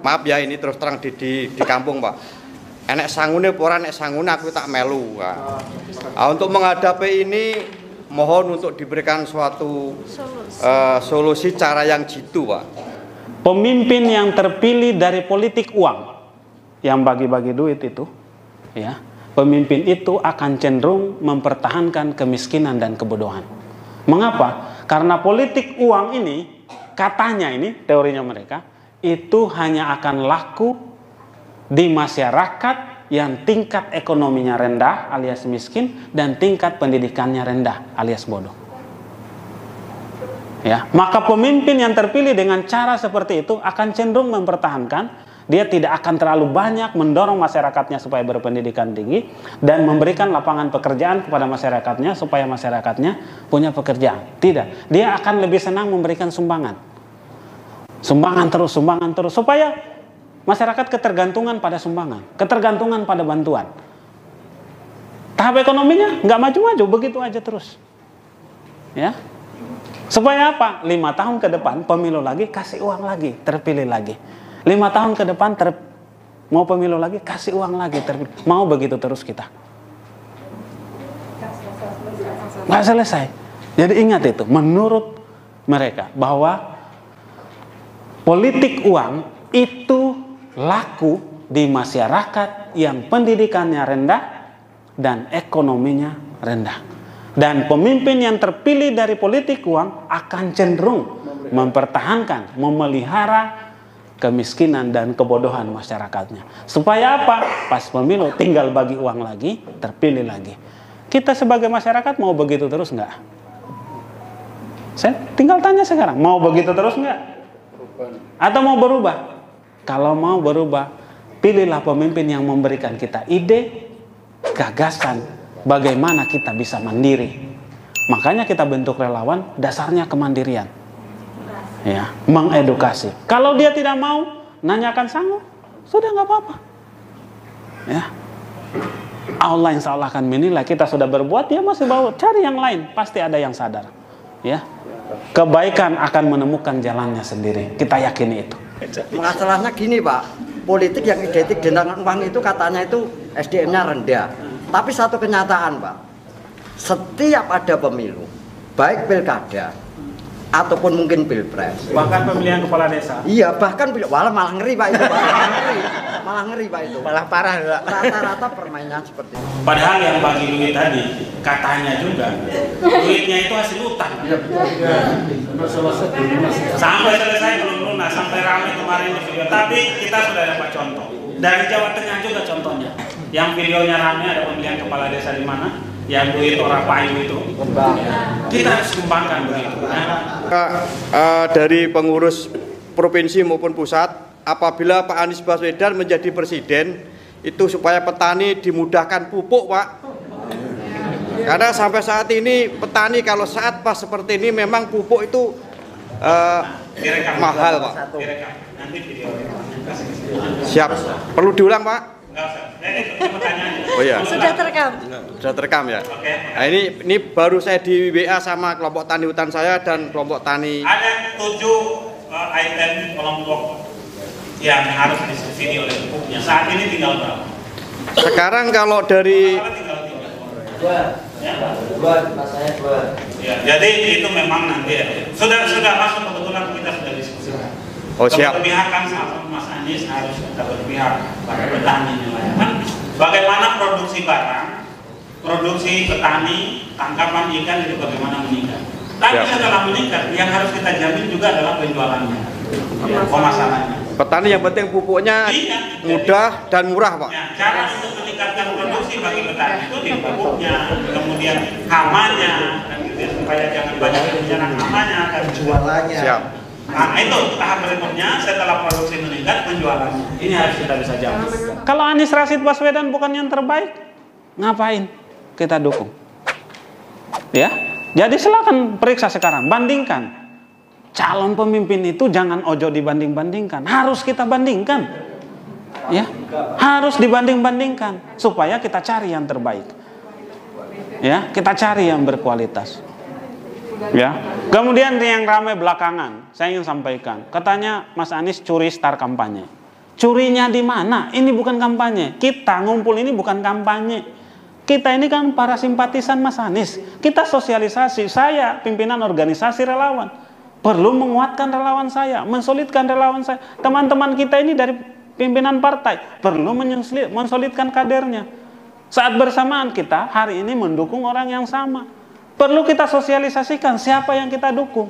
maaf ya ini terus terang di kampung Pak. Enek sangune ora enek sangune aku tak melu. Untuk menghadapi ini mohon untuk diberikan suatu solusi cara yang jitu Pak. Pemimpin yang terpilih dari politik uang, yang bagi-bagi duit itu, ya, pemimpin itu akan cenderung mempertahankan kemiskinan dan kebodohan. Mengapa? Karena politik uang ini, katanya ini, teorinya mereka, itu hanya akan laku di masyarakat yang tingkat ekonominya rendah alias miskin dan tingkat pendidikannya rendah alias bodoh. Ya, maka pemimpin yang terpilih dengan cara seperti itu akan cenderung mempertahankan, dia tidak akan terlalu banyak mendorong masyarakatnya supaya berpendidikan tinggi dan memberikan lapangan pekerjaan kepada masyarakatnya supaya masyarakatnya punya pekerjaan. Tidak, dia akan lebih senang memberikan sumbangan. Sumbangan terus supaya masyarakat ketergantungan pada sumbangan, ketergantungan pada bantuan. Tahap ekonominya nggak maju-maju, begitu aja terus. Ya. Supaya apa? 5 tahun ke depan pemilu lagi, kasih uang lagi, terpilih lagi. 5 tahun ke depan mau pemilu lagi, kasih uang lagi, terpilih. Mau begitu terus kita. Nggak selesai. Jadi ingat itu, menurut mereka bahwa politik uang itu laku di masyarakat yang pendidikannya rendah dan ekonominya rendah. Dan pemimpin yang terpilih dari politik uang akan cenderung mempertahankan, memelihara kemiskinan dan kebodohan masyarakatnya. Supaya apa? Pas pemilu tinggal bagi uang lagi, terpilih lagi. Kita sebagai masyarakat mau begitu terus nggak? Saya tinggal tanya sekarang, mau begitu terus nggak? Atau mau berubah? Kalau mau berubah, pilihlah pemimpin yang memberikan kita ide, gagasan, bagaimana kita bisa mandiri. Makanya kita bentuk relawan, dasarnya kemandirian. Ya, mengedukasi. Kalau dia tidak mau, nanyakan sanggup, sudah nggak apa-apa. Ya, Allah insya Allah akan menilai. Kita sudah berbuat, dia masih bawa, cari yang lain, pasti ada yang sadar. Ya, kebaikan akan menemukan jalannya sendiri. Kita yakini itu. Masalahnya gini Pak, politik yang identik dengan uang itu katanya itu SDM-nya rendah. Tapi satu kenyataan Pak, setiap ada pemilu, baik pilkada ataupun mungkin pilpres, bahkan pemilihan kepala desa. Iya, bahkan malah ngeri Pak itu, Pak. Malah ngeri Pak itu. Malah parah enggak? Rata-rata permainan seperti itu. Padahal yang bagi duit tadi, katanya juga duitnya itu hasil utang. Sampai selesai belum lunas, sampai ramai kemarin di video. Tapi kita sudah dapat contoh. Dari Jawa Tengah juga contohnya. Yang videonya ramai ada pemilihan kepala desa di mana? Yang duit orang payu itu. Kita harus kembangkan begitu. Dari pengurus provinsi maupun pusat, apabila Pak Anies Baswedan menjadi presiden, itu supaya petani dimudahkan pupuk Pak. Karena sampai saat ini petani kalau saat pas seperti ini memang pupuk itu mahal Pak. Siap. Perlu diulang Pak? Oh iya. Sudah terekam. Sudah terekam ya. Nah, ini baru saya di WA sama kelompok tani hutan saya dan kelompok tani. Ada 7 item kelompok yang harus disubsidi oleh pupuknya. Saat ini tinggal berapa? Sekarang kalau dari ya, jadi itu memang nanti ya. Sudah masuk kebetulan kita sudah diskusikan. Oh siap. Keberpihakan sama Mas Anies harus kita berpihak pada petani nelayan. Bagaimana produksi barang, produksi petani, tangkapan ikan itu bagaimana meningkat. Tapi setelah meningkat, yang harus kita jamin juga adalah penjualannya, pemasarannya. Petani yang penting pupuknya mudah dan murah Pak. Ya, cara untuk meningkatkan produksi bagi petani itu di pupuknya, kemudian hamanya, dan gitu, supaya jangan banyak bencana hamanya dan Jualannya. Siap. Nah itu tahap berikutnya setelah produksi meningkat penjualannya. Ini harus kita bisa jawab. Kalau Anies Rashid Baswedan bukan yang terbaik, ngapain kita dukung? Ya, jadi silakan periksa sekarang, bandingkan. Calon pemimpin itu jangan ojo dibanding-bandingkan, harus kita bandingkan. Ya, harus dibanding-bandingkan supaya kita cari yang terbaik. Ya, kita cari yang berkualitas. Ya, kemudian yang ramai belakangan, saya ingin sampaikan, katanya Mas Anies curi star kampanye. Curinya di mana? Ini bukan kampanye. Kita ngumpul ini bukan kampanye. Kita ini kan para simpatisan Mas Anies. Kita sosialisasi. Saya pimpinan organisasi relawan. Perlu menguatkan relawan saya, mensolidkan relawan saya. Teman-teman kita ini dari pimpinan partai perlu mensolidkan kadernya. Saat bersamaan kita hari ini mendukung orang yang sama. Perlu kita sosialisasikan siapa yang kita dukung.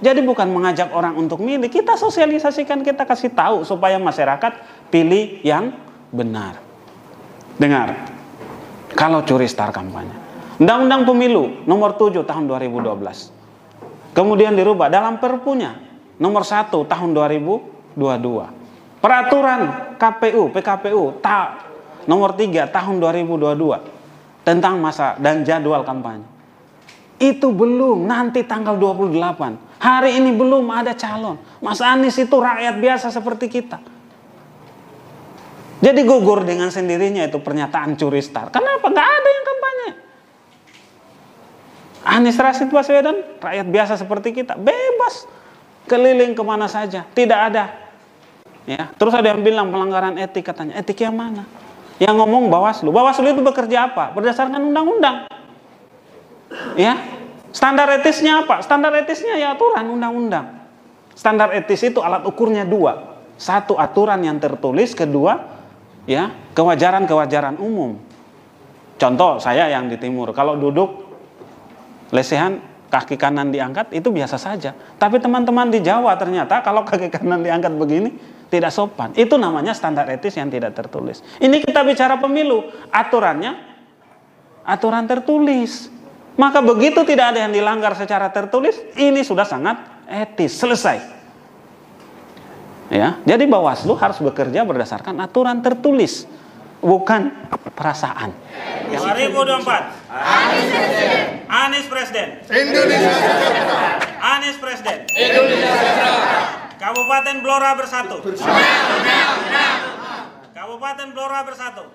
Jadi bukan mengajak orang untuk milih, kita sosialisasikan, kita kasih tahu supaya masyarakat pilih yang benar. Dengar, kalau curi star kampanye, Undang-Undang Pemilu nomor 7 tahun 2012, kemudian dirubah dalam Perpunya nomor 1 tahun 2022, Peraturan KPU PKPU nomor 3 tahun 2022 tentang masa dan jadwal kampanye. Itu belum, nanti tanggal 28. Hari ini belum ada calon. Mas Anies itu rakyat biasa seperti kita. Jadi gugur dengan sendirinya itu pernyataan curi star. Kenapa? Gak ada yang kampanye. Anies Rashid Baswedan, rakyat biasa seperti kita. Bebas. Keliling kemana saja. Tidak ada. Ya. Terus ada yang bilang pelanggaran etik katanya. Etik yang mana? Yang ngomong Bawaslu. Bawaslu itu bekerja apa? Berdasarkan undang-undang. Ya. Standar etisnya apa? Standar etisnya ya aturan undang-undang. Standar etis itu alat ukurnya dua. Satu, aturan yang tertulis. Kedua, ya, kewajaran-kewajaran umum. Contoh, saya yang di timur, kalau duduk lesehan, kaki kanan diangkat, itu biasa saja. Tapi teman-teman di Jawa ternyata kalau kaki kanan diangkat begini, tidak sopan. Itu namanya standar etis yang tidak tertulis. Ini kita bicara pemilu, aturannya, aturan tertulis. Maka begitu tidak ada yang dilanggar secara tertulis, ini sudah sangat etis, selesai. Ya, jadi Bawaslu harus bekerja berdasarkan aturan tertulis, bukan perasaan. 2024. Anies Presiden. Indonesia Sejahtera. Anies Presiden. Indonesia Sejahtera. Kabupaten Blora bersatu. Kabupaten Blora bersatu.